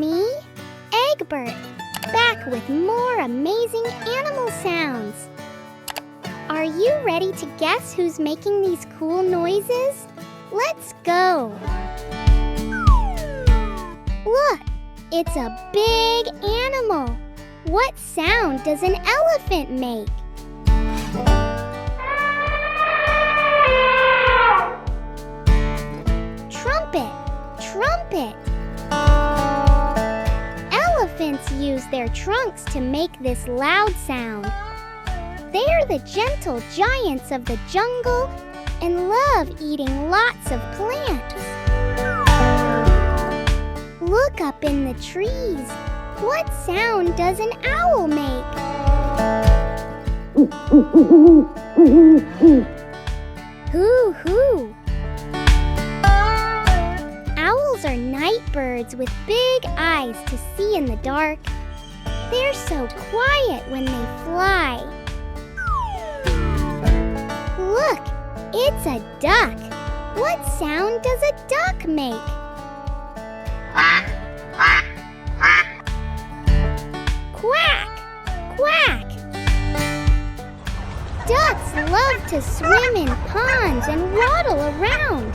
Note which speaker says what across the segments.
Speaker 1: me, Eggbert, back with more amazing animal sounds. Are you ready to guess who's making these cool noises? Let's go! Look, it's a big animal. What sound does an elephant make? Trumpet, trumpet. Elephants use their trunks to make this loud sound. They are the gentle giants of the jungle and love eating lots of plants. Look up in the trees. What sound does an owl make? Hoo-hoo. Owls are night birds with big eyes to see in the dark. They're so quiet when they fly. Look, it's a duck. What sound does a duck make? Quack! Quack! Ducks love to swim in ponds and waddle around.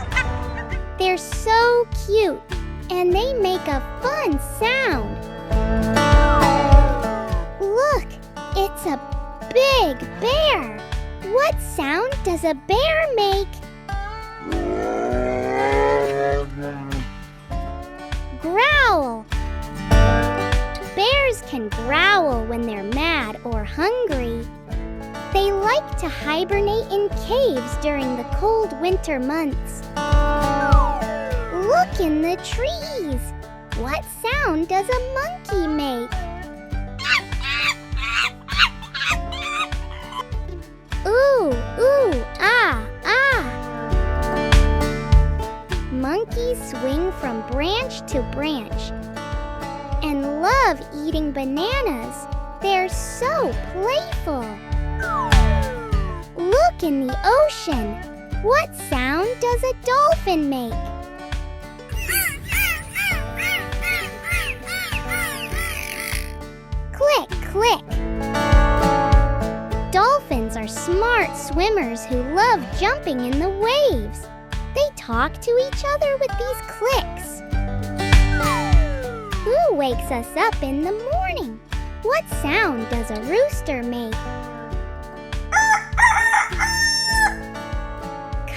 Speaker 1: They're so cute, and they make a fun sound. Look, it's a big bear. What sound does a bear make? Growl. Bears can growl when they're mad or hungry. They like to hibernate in caves during the cold winter months. Look in the trees. What sound does a monkey make? Ooh, ooh, ah, ah. Monkeys swing from branch to branch and love eating bananas. They're so playful. Look in the ocean. What sound does a dolphin make? Click, click. Dolphins are smart swimmers who love jumping in the waves. They talk to each other with these clicks. Who wakes us up in the morning? What sound does a rooster make?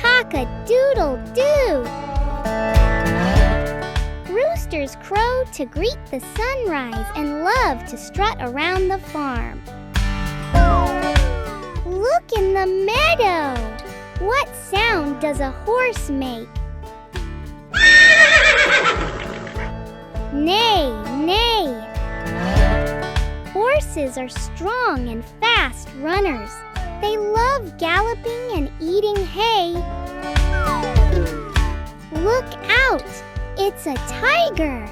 Speaker 1: Cock-a-doodle-doo. Roosters crow to greet the sunrise and love to strut around the farm. Look in the meadow. What sound does a horse make? Neigh, neigh. Horses are strong and fast runners. They love galloping and eating hay. Look out! It's a tiger.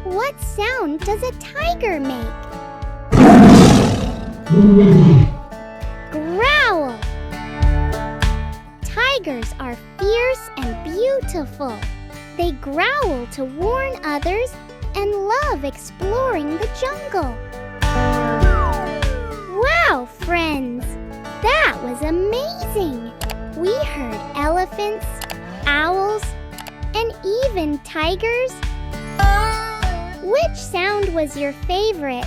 Speaker 1: What sound does a tiger make? Growl. Tigers are fierce and beautiful. They growl to warn others and love exploring the jungle. Wow, friends! That was amazing! We heard elephants, owls, and even tigers. Which sound was your favorite?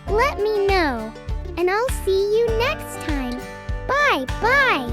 Speaker 1: Let me know, and I'll see you next time. Bye-bye!